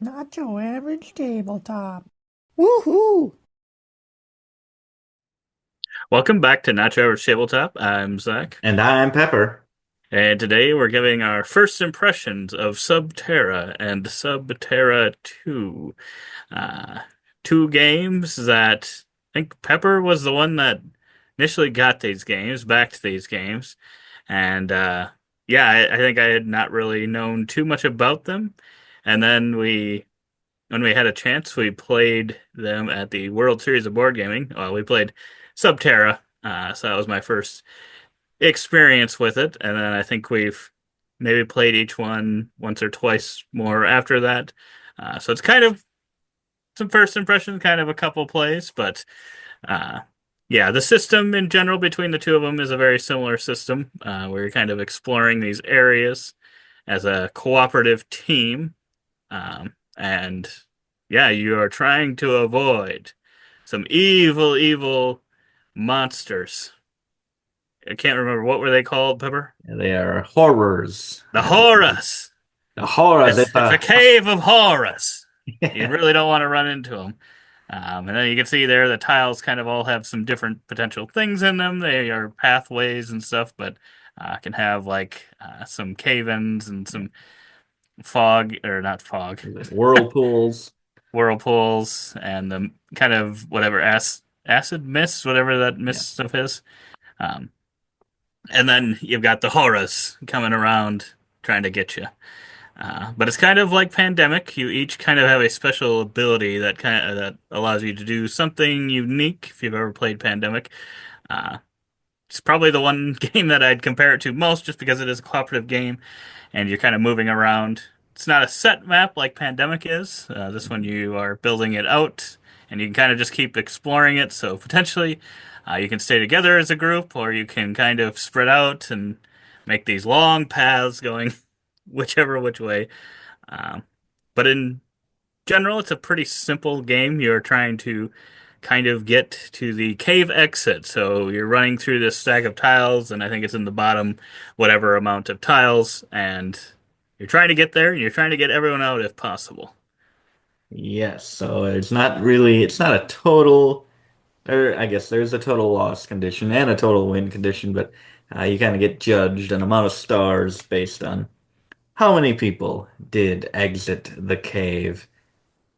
Not your average tabletop. Woohoo! Welcome back to Nacho Average Tabletop. I'm Zach, And I'm Pepper. and today we're giving our first impressions of Sub Terra and Sub Terra 2. Uh, Two games that I think Pepper was the one that initially got these games, backed these games, and yeah, I think I had not really known too much about them, and then when we had a chance, we played them at the World Series of Board Gaming. Well, we played Sub Terra, so that was my first experience with it, and then I think we've maybe played each one once or twice more after that. So it's kind of some first impressions, kind of a couple plays, but uh, yeah, the system in general between the two of them is a very similar system. Where you're kind of exploring these areas as a cooperative team, and yeah, you are trying to avoid some evil, evil monsters. I can't remember what were they called, Pepper? They are horrors, The I believe. horrors. The horrors. It's a cave of horrors. You really don't want to run into them. And then you can see there the tiles kind of all have some different potential things in them. They are pathways and stuff, but can have like some cave-ins and some fog, or not fog, Whirlpools. whirlpools, and the kind of whatever acid mist, whatever that Yeah. mist stuff is. Um, and then you've got the horrors coming around trying to get you. But it's kind of like Pandemic. You each kind of have a special ability that allows you to do something unique. If you've ever played Pandemic, uh, it's probably the one game that I'd compare it to most, just because it is a cooperative game and you're kind of moving around. It's not a set map like Pandemic is. This one you are building it out, and you can kind of just keep exploring it. So potentially, you can stay together as a group, or you can kind of spread out and make these long paths going which way. Um, but in general, it's a pretty simple game. You're trying to kind of get to the cave exit. So you're running through this stack of tiles, and I think it's in the bottom, whatever amount of tiles, and you're trying to get there, and you're trying to get everyone out if possible. Yes. So it's not a total, or I guess there's a total loss condition and a total win condition, but you kind of get judged an amount of stars based on how many people did exit the cave.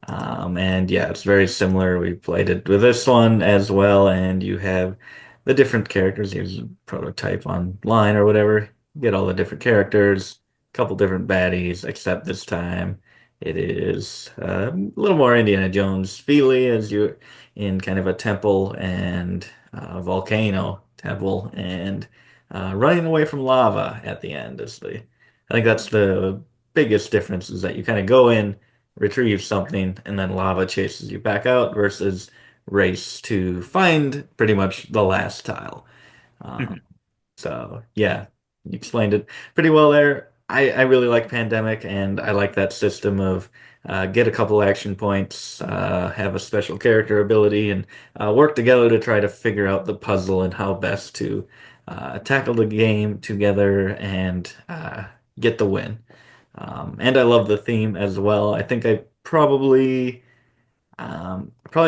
And yeah, it's very similar. We played it with this one as well, and you have the different characters. Here's a prototype online or whatever. You get all the different characters, a couple different baddies, except this time it is a little more Indiana Jones feely as you're in kind of a temple and volcano temple and running away from lava at the end is I think that's the biggest difference is that you kind of go in retrieve something, and then lava chases you back out versus race to find pretty much the last tile. Um, Mhm. so yeah, you explained it pretty well there. I really like Pandemic, and I like that system of get a couple action points, have a special character ability, and work together to try to figure out the puzzle and how best to tackle the game together and get the win. And I love the theme as well. I think I probably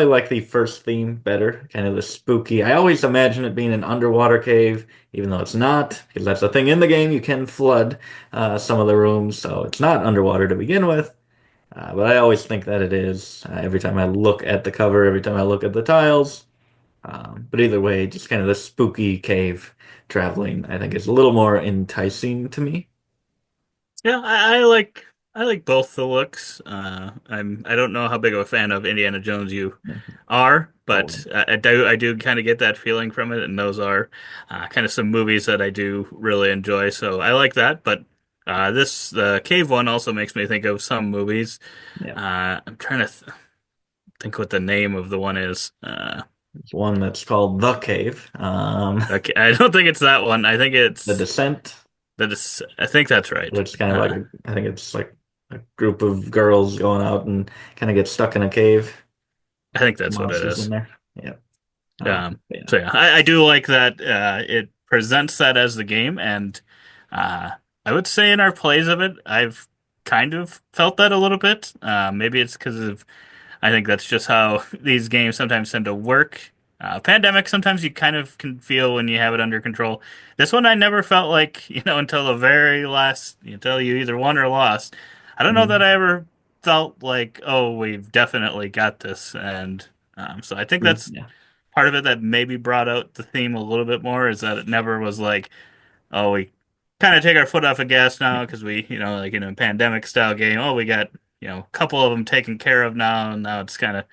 like the first theme better, kind of the spooky. I always imagine it being an underwater cave, even though it's not, because that's the thing in the game. You can flood some of the rooms, so it's not underwater to begin with. But I always think that it is every time I look at the cover, every time I look at the tiles. But either way, just kind of the spooky cave traveling, I think is a little more enticing to me. Yeah, I like both the looks. I don't know how big of a fan of Indiana Jones you are, Oh, but I do kind of get that feeling from it, and those are kind of some movies that I do really enjoy. So I like that. But this the cave one also makes me think of some movies. yeah. I'm trying to think what the name of the one is. There's one that's called The Cave. Okay, I don't think it's that one. I think The it's Descent, that is. I think that's right. which is kind of like I think it's like a group of girls going out and kind of get stuck in a cave. I think that's what it Monsters in is. there. Yeah. Yeah. So yeah, I do like that it presents that as the game, and uh, I would say in our plays of it, I've kind of felt that a little bit. Maybe it's because of I think that's just how these games sometimes tend to work. Pandemic, sometimes you kind of can feel when you have it under control. This one, I never felt like, until the very last, until you either won or lost. I don't know that Mm, I ever felt like, oh, we've definitely got this. And so I think true. that's Yeah. part of it that maybe brought out the theme a little bit more is that it never was like, oh, we kind of take our foot off the gas now because we, like in a pandemic style game, oh, we got, a couple of them taken care of now, and now it's kind of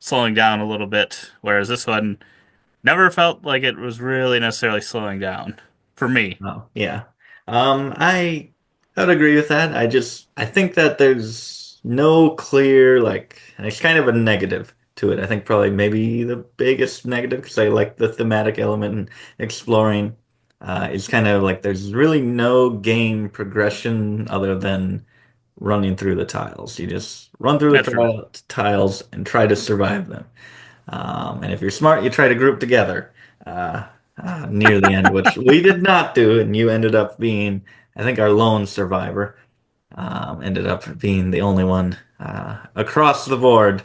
slowing down a little bit. Whereas this one never felt like it was really necessarily slowing down for me. Oh, yeah. I would agree with that. I think that there's no clear like, and it's kind of a negative to it. I think probably maybe the biggest negative because I like the thematic element and exploring. It's kind of like there's really no game progression other than running through the tiles. You just run through the That's true. tiles and try to survive them. And if you're smart, you try to group together uh, near the end, which we did not do, and you ended up being, I think, our lone survivor. Ended up being the only one across the board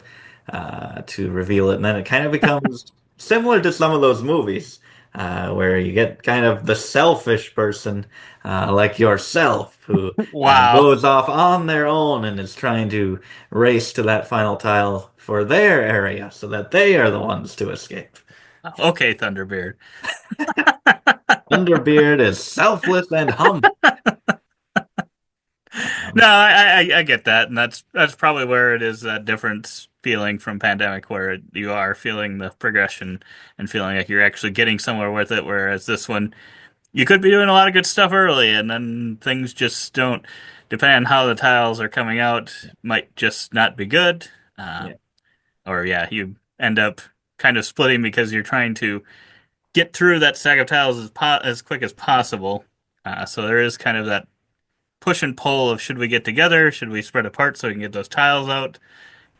to reveal it, and then it kind of becomes similar to some of those movies. Where you get kind of the selfish person, like yourself, who Wow. goes off on their own and is trying to race to that final tile for their area so that they are the ones to escape. Okay, Thunderbeard. Thunderbeard is selfless and humble. No, Um, I get that, and that's probably where it is that difference feeling from Pandemic, where you are feeling the progression and feeling like you're actually getting somewhere with it, whereas this one you could be doing a lot of good stuff early, and then things just don't, depending on how the tiles are coming out, might just not be good. Uh, yeah, or yeah, you end up kind of splitting because you're trying to get through that stack of tiles as quick as possible. So there is kind of that push and pull of should we get together, should we spread apart so we can get those tiles out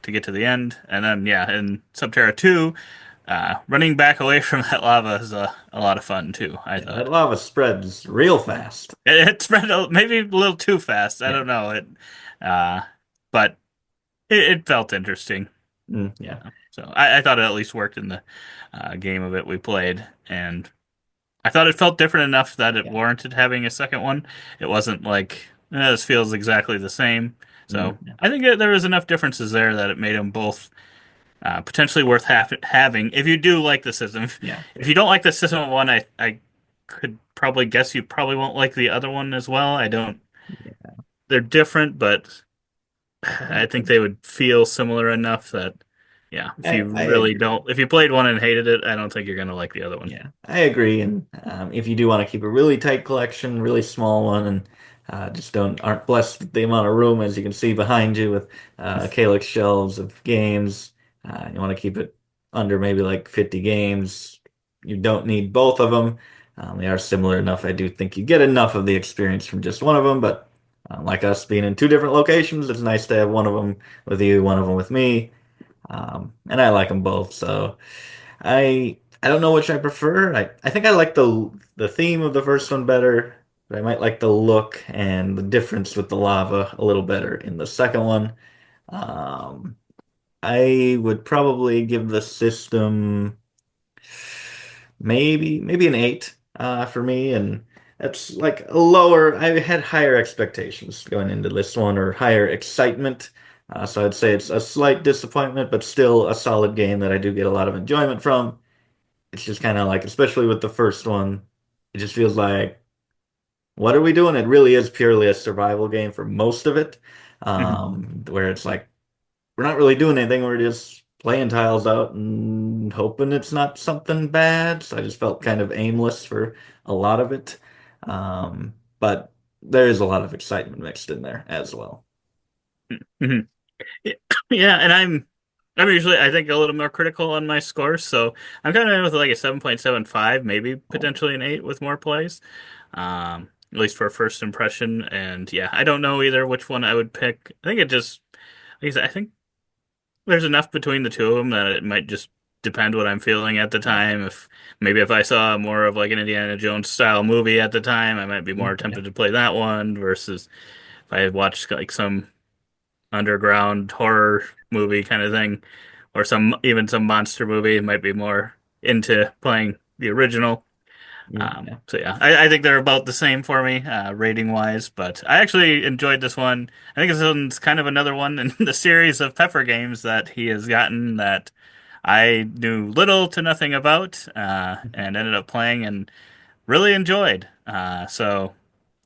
to get to the end, and then yeah, in Sub Terra 2, running back away from that lava is a lot of fun too. I yeah, that thought. lava spreads real fast. It spread maybe a little too fast. I Yeah, don't know uh, but it felt interesting. yeah, So I thought it at least worked in the game of it we played, and I thought it felt different enough that it yeah, warranted having a second one. It wasn't like this feels exactly the same. So yeah, I think that there was enough differences there that it made them both potentially worth having. If you do like the system, yeah. if you don't like the system of one, I could probably guess you probably won't like the other one as well. I don't. They're different, but I think they would feel similar enough that, yeah, if you I really agree. don't, if you played one and hated it, I don't think you're gonna like the other one. Yeah, I agree. And if you do want to keep a really tight collection, really small one, and just don't aren't blessed with the amount of room as you can see behind you with Calyx shelves of games, you want to keep it under maybe like 50 games. You don't need both of them. They are similar enough. I do think you get enough of the experience from just one of them, but like us being in two different locations, it's nice to have one of them with you, one of them with me. And I like them both, so. I don't know which I prefer. I think I like the theme of the first one better, but I might like the look and the difference with the lava a little better in the second one. Um, I would probably give the system maybe an 8 for me, and that's like a lower. I had higher expectations going into this one or higher excitement. So I'd say it's a slight disappointment, but still a solid game that I do get a lot of enjoyment from. It's just kind of like, especially with the first one, it just feels like, what are we doing? It really is purely a survival game for most of it, Mhm. where it's like, we're not really doing anything. We're just playing tiles out and hoping it's not something bad. So I just felt kind of aimless for a lot of it. But there is a lot of excitement mixed in there as well. Mhm. Yeah, and I'm usually I think a little more critical on my scores, so I'm kind of with like a 7.75, maybe Oh, potentially an 8 with more plays. At least for a first impression. And yeah, I don't know either which one I would pick. I think it just like I said, I think there's enough between the two of them that it might just depend what I'm feeling at the yeah. time. If maybe if I saw more of like an Indiana Jones style movie at the time, I might be more Yeah. tempted to play that one versus if I watched like some underground horror movie kind of thing, or some monster movie, might be more into playing the original. Yeah. So yeah, I think they're about the same for me, rating wise, but I actually enjoyed this one. I think this one's kind of another one in the series of Pepper games that he has gotten that I knew little to nothing about, and ended up playing and really enjoyed. So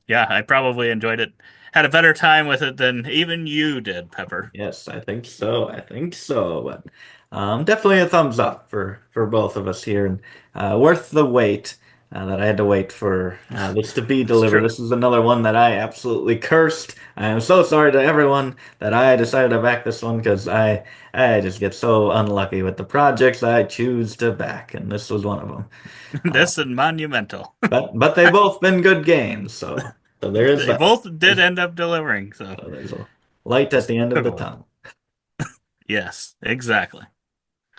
yeah, I probably enjoyed it. Had a better time with it than even you did, Pepper. Yes, I think so. I think so. But definitely a thumbs up for both of us here, and worth the wait that I had to wait for this to be It's delivered. true. This is another one that I absolutely cursed. I am so sorry to everyone that I decided to back this one because I just get so unlucky with the projects I choose to back, and this was one of them. Uh, This and Monumental. but they both been good games, so there is They that. both did end up delivering, so So there's a light at the end of the totally. tunnel. Yes, exactly.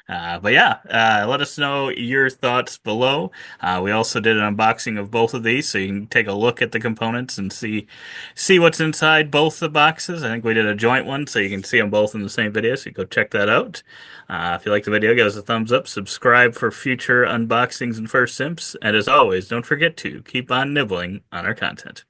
But yeah, let us know your thoughts below. We also did an unboxing of both of these, so you can take a look at the components and see what's inside both the boxes. I think we did a joint one, so you can see them both in the same video. So you go check that out. If you like the video, give us a thumbs up. Subscribe for future unboxings and first simps. And as always, don't forget to keep on nibbling on our content.